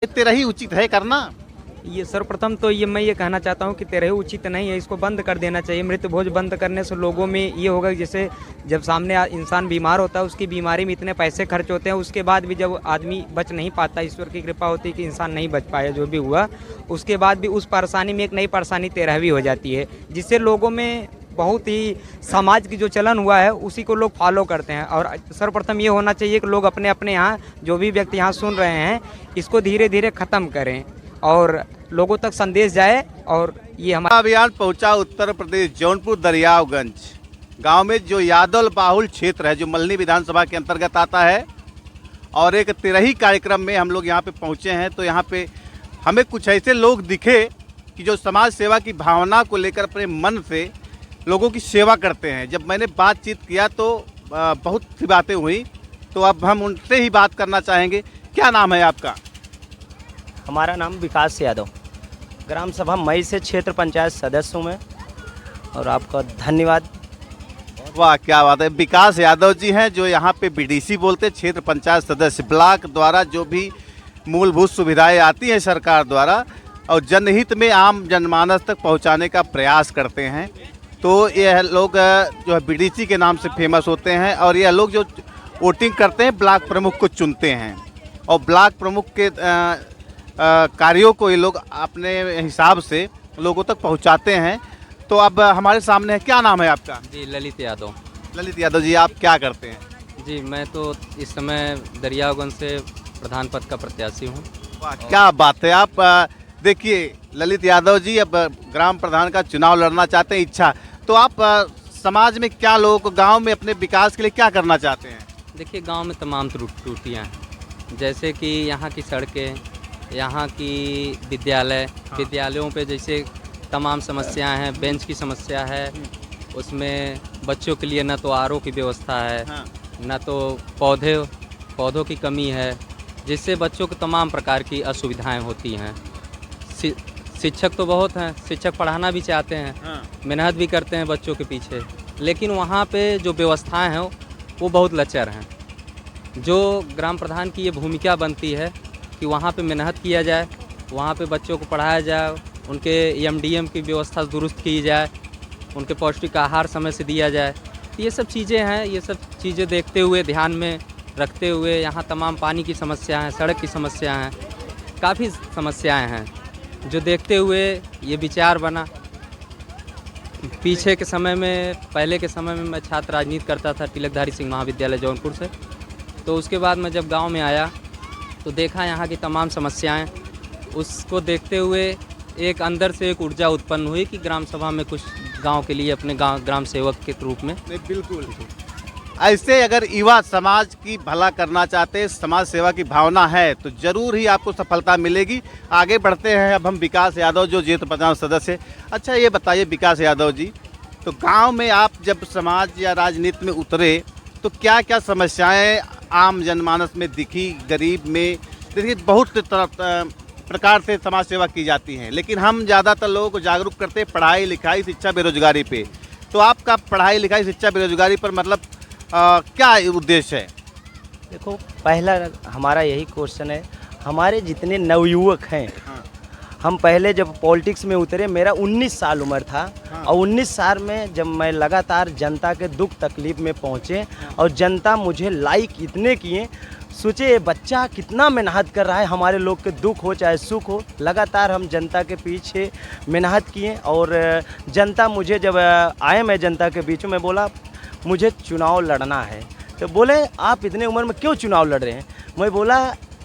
तेरा ही उचित है करना। ये सर्वप्रथम तो मैं ये कहना चाहता हूँ कि तेरह उचित नहीं है, इसको बंद कर देना चाहिए। मृत भोज बंद करने से लोगों में ये होगा कि जैसे जब सामने इंसान बीमार होता है, उसकी बीमारी में इतने पैसे खर्च होते हैं, उसके बाद भी जब आदमी बच नहीं पाता, ईश्वर की कृपा होती है कि इंसान नहीं बच पाया जो भी हुआ, उसके बाद भी उस परेशानी में एक नई परेशानी तेरहवीं हो जाती है, जिससे लोगों में बहुत ही समाज की जो चलन हुआ है उसी को लोग फॉलो करते हैं। और सर्वप्रथम ये होना चाहिए कि लोग अपने अपने यहाँ जो भी व्यक्ति यहाँ सुन रहे हैं इसको धीरे धीरे ख़त्म करें और लोगों तक संदेश जाए। और ये हमारा अभियान पहुंचा उत्तर प्रदेश जौनपुर दरियावगंज गांव में, जो यादव बाहुल क्षेत्र है, जो मल्हनी विधानसभा के अंतर्गत आता है। और एक तिरही कार्यक्रम में हम लोग यहाँ पे पहुँचे हैं, तो यहाँ पे हमें कुछ ऐसे लोग दिखे कि जो समाज सेवा की भावना को लेकर अपने मन से लोगों की सेवा करते हैं। जब मैंने बातचीत किया तो बहुत सी बातें हुई, तो अब हम उनसे ही बात करना चाहेंगे। क्या नाम है आपका? हमारा नाम विकास यादव, ग्राम सभा मई से क्षेत्र पंचायत सदस्य हूँ मैं। और आपका धन्यवाद। वाह, क्या बात है। विकास यादव जी हैं, जो यहाँ पे बीडीसी बोलते हैं, क्षेत्र पंचायत सदस्य। ब्लॉक द्वारा जो भी मूलभूत सुविधाएं आती हैं सरकार द्वारा और जनहित में आम जनमानस तक पहुँचाने का प्रयास करते हैं। तो यह लोग जो है बीडीसी के नाम से फेमस होते हैं। और यह लोग जो वोटिंग करते हैं ब्लॉक प्रमुख को चुनते हैं, और ब्लॉक प्रमुख के कार्यों को ये लोग अपने हिसाब से लोगों तक पहुंचाते हैं। तो अब हमारे सामने है, क्या नाम है आपका? जी ललित यादव। ललित यादव जी, आप क्या करते हैं? जी मैं तो इस समय दरियागंज से प्रधान पद का प्रत्याशी हूँ। वाह, क्या बात है। आप देखिए ललित यादव जी अब ग्राम प्रधान का चुनाव लड़ना चाहते हैं, इच्छा। तो आप समाज में क्या लोगों को, गाँव में अपने विकास के लिए क्या करना चाहते हैं? देखिए गांव में तमाम त्रुटियाँ हैं, जैसे कि यहाँ की सड़कें, यहाँ की विद्यालय, विद्यालयों पे जैसे तमाम समस्याएं हैं। बेंच की समस्या है, उसमें बच्चों के लिए न तो आरओ की व्यवस्था है, न तो पौधों की कमी है, जिससे बच्चों को तमाम प्रकार की असुविधाएं होती हैं। शिक्षक तो बहुत हैं, शिक्षक पढ़ाना भी चाहते हैं, मेहनत भी करते हैं बच्चों के पीछे, लेकिन वहाँ पे जो व्यवस्थाएं हैं वो बहुत लचर हैं। जो ग्राम प्रधान की ये भूमिका बनती है कि वहाँ पे मेहनत किया जाए, वहाँ पे बच्चों को पढ़ाया जाए, उनके एमडीएम की व्यवस्था दुरुस्त की जाए, उनके पौष्टिक आहार समय से दिया जाए। तो ये सब चीज़ें हैं, ये सब चीज़ें देखते हुए, ध्यान में रखते हुए, यहाँ तमाम पानी की समस्या हैं, सड़क की समस्या हैं, काफ़ी समस्याएं हैं, जो देखते हुए ये विचार बना। पीछे के समय में, पहले के समय में मैं छात्र राजनीति करता था तिलकधारी सिंह महाविद्यालय जौनपुर से। तो उसके बाद मैं जब गांव में आया तो देखा यहाँ की तमाम समस्याएं, उसको देखते हुए एक अंदर से एक ऊर्जा उत्पन्न हुई कि ग्राम सभा में कुछ गांव के लिए अपने ग्राम सेवक के रूप में। बिल्कुल ऐसे अगर युवा समाज की भला करना चाहते हैं, समाज सेवा की भावना है, तो जरूर ही आपको सफलता मिलेगी। आगे बढ़ते हैं, अब हम विकास यादव जो क्षेत्र पंचायत सदस्य। अच्छा ये बताइए विकास यादव जी, तो गांव में आप जब समाज या राजनीति में उतरे तो क्या क्या समस्याएं आम जनमानस में दिखी? गरीब में देखिए बहुत प्रकार से समाज सेवा की जाती है, लेकिन हम ज़्यादातर लोगों को जागरूक करते हैं पढ़ाई लिखाई शिक्षा बेरोजगारी पे। तो आपका पढ़ाई लिखाई शिक्षा बेरोजगारी पर मतलब क्या उद्देश्य है? देखो, पहला हमारा यही क्वेश्चन है, हमारे जितने नवयुवक हैं, हम पहले जब पॉलिटिक्स में उतरे मेरा 19 साल उम्र था। और 19 साल में जब मैं लगातार जनता के दुख तकलीफ में पहुँचे और जनता मुझे लाइक इतने किए, सोचे ये बच्चा कितना मेहनत कर रहा है, हमारे लोग के दुख हो चाहे सुख हो, लगातार हम जनता के पीछे मेहनत किए। और जनता मुझे जब आए, मैं जनता के बीच में बोला मुझे चुनाव लड़ना है, तो बोले आप इतने उम्र में क्यों चुनाव लड़ रहे हैं? मैं बोला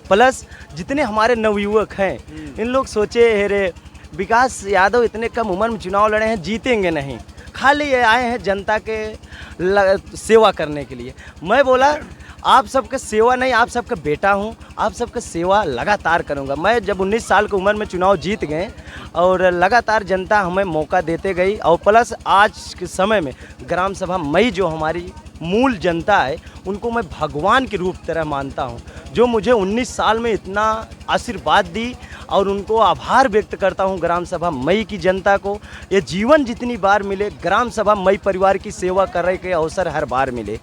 प्लस जितने हमारे नवयुवक हैं इन लोग सोचे अरे विकास यादव इतने कम उम्र में चुनाव लड़े हैं, जीतेंगे नहीं, खाली ये आए हैं जनता के सेवा करने के लिए। मैं बोला आप सबके सेवा नहीं, आप सबका बेटा हूँ, आप सबका सेवा लगातार करूँगा। मैं जब 19 साल की उम्र में चुनाव जीत गए और लगातार जनता हमें मौका देते गई। और प्लस आज के समय में ग्राम सभा मई जो हमारी मूल जनता है उनको मैं भगवान के रूप तरह मानता हूँ, जो मुझे 19 साल में इतना आशीर्वाद दी और उनको आभार व्यक्त करता हूँ ग्राम सभा मई की जनता को। ये जीवन जितनी बार मिले ग्राम सभा मई परिवार की सेवा करने के अवसर हर बार मिले।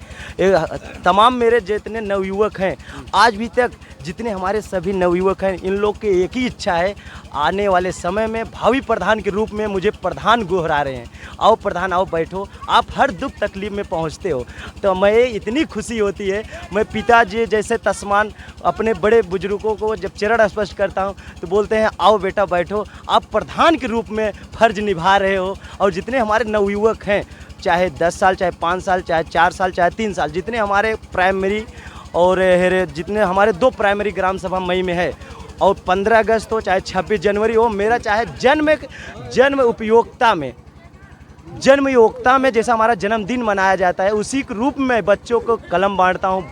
तमाम मेरे जितने नवयुवक हैं आज भी तक जितने हमारे सभी नवयुवक हैं इन लोग की एक ही इच्छा है आने वाले समय में भावी प्रधान के रूप में मुझे प्रधान गोहरा रहे हैं। आओ प्रधान आओ बैठो, आप हर दुख तकलीफ में पहुंचते हो तो मैं इतनी खुशी होती है। मैं पिताजी जैसे तस्मान अपने बड़े बुजुर्गों को जब चरण स्पर्श करता हूं तो बोलते हैं आओ बेटा बैठो, आप प्रधान के रूप में फर्ज निभा रहे हो। और जितने हमारे नवयुवक हैं चाहे 10 साल चाहे 5 साल चाहे 4 साल चाहे 3 साल जितने हमारे प्राइमरी और जितने हमारे 2 प्राइमरी ग्राम सभा मई में है और 15 अगस्त हो चाहे 26 जनवरी हो, मेरा चाहे जन्म उपयोगिता में जैसा हमारा जन्मदिन मनाया जाता है उसी के रूप में बच्चों को कलम बांटता हूँ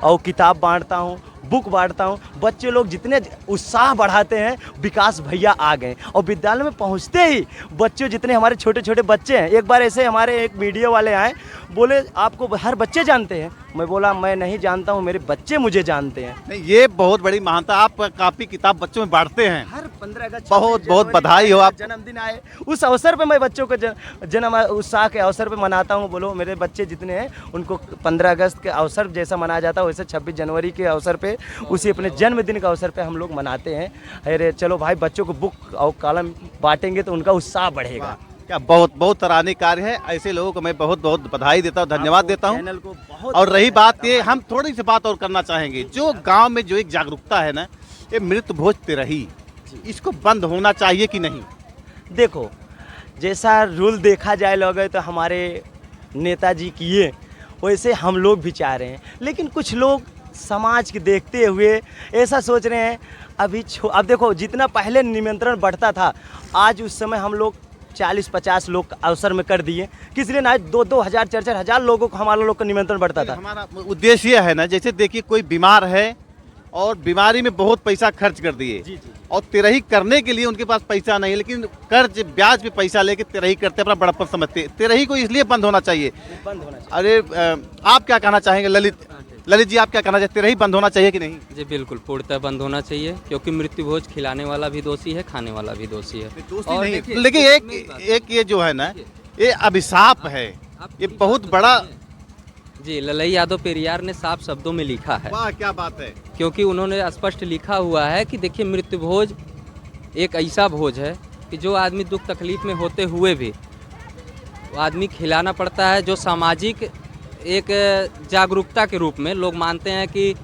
और किताब बांटता हूँ, बुक बांटता हूँ। बच्चे लोग जितने उत्साह बढ़ाते हैं विकास भैया आ गए और विद्यालय में पहुँचते ही बच्चों जितने हमारे छोटे छोटे बच्चे हैं, एक बार ऐसे हमारे एक मीडिया वाले आए बोले आपको हर बच्चे जानते हैं। मैं बोला मैं नहीं जानता हूँ, मेरे बच्चे मुझे जानते हैं। नहीं, ये बहुत बड़ी महानता। आप कापी किताब बच्चों में बांटते हैं। हर 15 अगस्त बहुत बहुत बधाई हो। आप जन्मदिन आए उस अवसर पे मैं बच्चों को जन्म उत्साह के अवसर पे मनाता हूँ। बोलो मेरे बच्चे जितने हैं उनको 15 अगस्त के अवसर जैसा मनाया जाता है वैसे 26 जनवरी के अवसर पे उसी अपने जन्मदिन के अवसर पे हम लोग मनाते हैं। अरे चलो भाई बच्चों को बुक और कलम बांटेंगे तो उनका उत्साह बढ़ेगा। क्या बहुत बहुत सराहनीय कार्य है। ऐसे लोगों को मैं बहुत बहुत बधाई देता हूँ, धन्यवाद देता हूँ। चैनल को बहुत और रही बात ये, हम थोड़ी सी बात और करना चाहेंगे। जो गांव में जो एक जागरूकता है ना, ये मृत भोज तिरही, इसको बंद होना चाहिए कि नहीं? देखो जैसा रूल देखा जाए लोग तो हमारे नेताजी किए वैसे हम लोग भी चाह रहे हैं, लेकिन कुछ लोग समाज के देखते हुए ऐसा सोच रहे हैं अब देखो जितना पहले निमंत्रण बढ़ता था आज उस समय हम लोग 40-50 लोग अवसर में कर दिए। किस लिए ना 2-2 हज़ार 4-4 हज़ार लोगों को हमारा लोग का निमंत्रण बढ़ता था। हमारा उद्देश्य ये है ना, जैसे देखिए कोई बीमार है और बीमारी में बहुत पैसा खर्च कर दिए और तिरही करने के लिए उनके पास पैसा नहीं है, लेकिन कर्ज ब्याज पे पैसा लेके तिरही करते अपना बड़प्पन समझते। तिरही को इसलिए बंद होना चाहिए। अरे आप क्या कहना चाहेंगे ललित जी, आप क्या कहना चाहते? तिरही बंद होना चाहिए कि नहीं? जी बिल्कुल पूर्णतः बंद होना चाहिए, क्योंकि मृत्यु भोज खिलाने वाला भी दोषी है, खाने वाला भी दोषी है। और नहीं, लेकिन एक ये जो है ना, ये अभिशाप है, ये बहुत बड़ा। जी ललई यादव पेरियार ने साफ शब्दों में लिखा है। वाह क्या बात है। क्योंकि उन्होंने स्पष्ट लिखा हुआ है कि देखिए मृत्यु भोज एक ऐसा भोज है कि जो आदमी दुख तकलीफ में होते हुए भी वो आदमी खिलाना पड़ता है। जो सामाजिक एक जागरूकता के रूप में लोग मानते हैं कि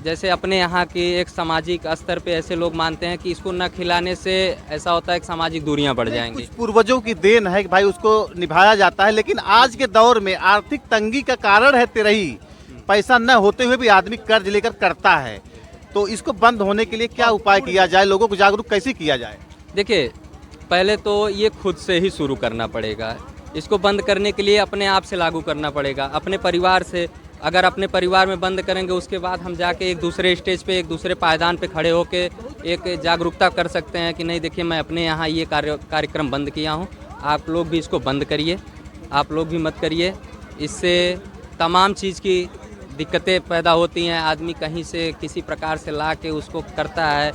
जैसे अपने यहाँ की एक सामाजिक स्तर पे ऐसे लोग मानते हैं कि इसको न खिलाने से ऐसा होता है कि सामाजिक दूरियां बढ़ जाएंगी। कुछ पूर्वजों की देन है कि भाई उसको निभाया जाता है, लेकिन आज के दौर में आर्थिक तंगी का कारण है तिरही। पैसा न होते हुए भी आदमी कर्ज लेकर करता है, तो इसको बंद होने के लिए क्या उपाय किया जाए? लोगों को जागरूक कैसे किया जाए? देखिए पहले तो ये खुद से ही शुरू करना पड़ेगा। इसको बंद करने के लिए अपने आप से लागू करना पड़ेगा, अपने परिवार से। अगर अपने परिवार में बंद करेंगे उसके बाद हम जाके एक दूसरे स्टेज पे एक दूसरे पायदान पे खड़े होके एक जागरूकता कर सकते हैं कि नहीं देखिए मैं अपने यहाँ ये कार्यक्रम बंद किया हूँ, आप लोग भी इसको बंद करिए, आप लोग भी मत करिए। इससे तमाम चीज़ की दिक्कतें पैदा होती हैं। आदमी कहीं से किसी प्रकार से ला के उसको करता है,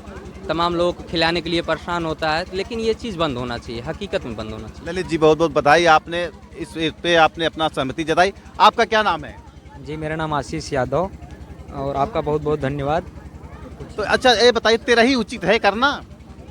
तमाम लोगों को खिलाने के लिए परेशान होता है, लेकिन ये चीज़ बंद होना चाहिए, हकीकत में बंद होना चाहिए। ललित जी बहुत बहुत बधाई, आपने इस पे आपने अपना सहमति जताई। आपका क्या नाम है? जी मेरा नाम आशीष यादव और आपका बहुत बहुत धन्यवाद। तो अच्छा ये बताइए, तिरही उचित है करना?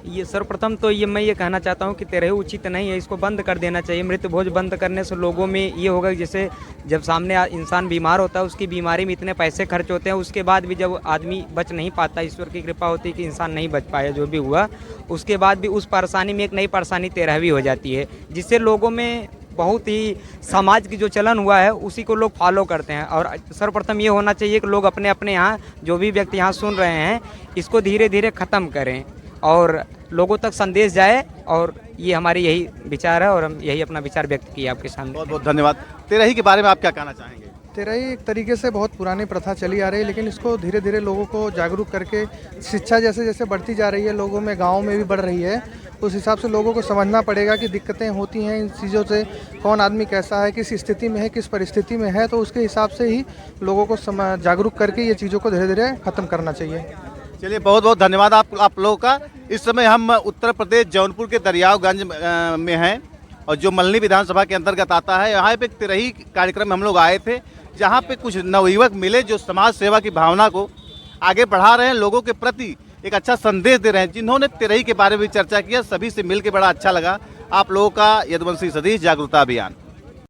ये सर्वप्रथम तो ये मैं ये कहना चाहता हूँ कि तिरही उचित नहीं है, इसको बंद कर देना चाहिए। मृत्यु भोज बंद करने से लोगों में ये होगा कि जैसे जब सामने इंसान बीमार होता है उसकी बीमारी में इतने पैसे खर्च होते हैं, उसके बाद भी जब आदमी बच नहीं पाता, ईश्वर की कृपा होती है कि इंसान नहीं बच पाया जो भी हुआ, उसके बाद भी उस परेशानी में एक नई परेशानी तिरहवी हो जाती है, जिससे लोगों में बहुत ही समाज की जो चलन हुआ है उसी को लोग फॉलो करते हैं। और सर्वप्रथम ये होना चाहिए कि लोग अपने अपने यहाँ जो भी व्यक्ति यहाँ सुन रहे हैं इसको धीरे धीरे ख़त्म करें और लोगों तक संदेश जाए, और ये हमारी यही विचार है और हम यही अपना विचार व्यक्त किया आपके सामने। बहुत बहुत धन्यवाद। तिरही के बारे में आप क्या कहना चाहेंगे? तिरही एक तरीके से बहुत पुरानी प्रथा चली आ रही है, लेकिन इसको धीरे धीरे लोगों को जागरूक करके शिक्षा जैसे जैसे बढ़ती जा रही है, लोगों में गाँव में भी बढ़ रही है, उस हिसाब से लोगों को समझना पड़ेगा कि दिक्कतें होती हैं इन चीज़ों से, कौन आदमी कैसा है, किस स्थिति में है, किस परिस्थिति में है, तो उसके हिसाब से ही लोगों को जागरूक करके ये चीज़ों को धीरे धीरे ख़त्म करना चाहिए। चलिए बहुत बहुत धन्यवाद आप लोगों का। इस समय हम उत्तर प्रदेश जौनपुर के दरियागंज में हैं और जो मल्हनी विधानसभा के अंतर्गत आता है। यहाँ पे एक तिरही कार्यक्रम में हम लोग आए थे, जहाँ पे कुछ नवयुवक मिले जो समाज सेवा की भावना को आगे बढ़ा रहे हैं, लोगों के प्रति एक अच्छा संदेश दे रहे हैं, जिन्होंने तिरही के बारे में चर्चा किया। सभी से मिल के बड़ा अच्छा लगा। आप लोगों का यदुवंशी सतीश, जागरूकता अभियान।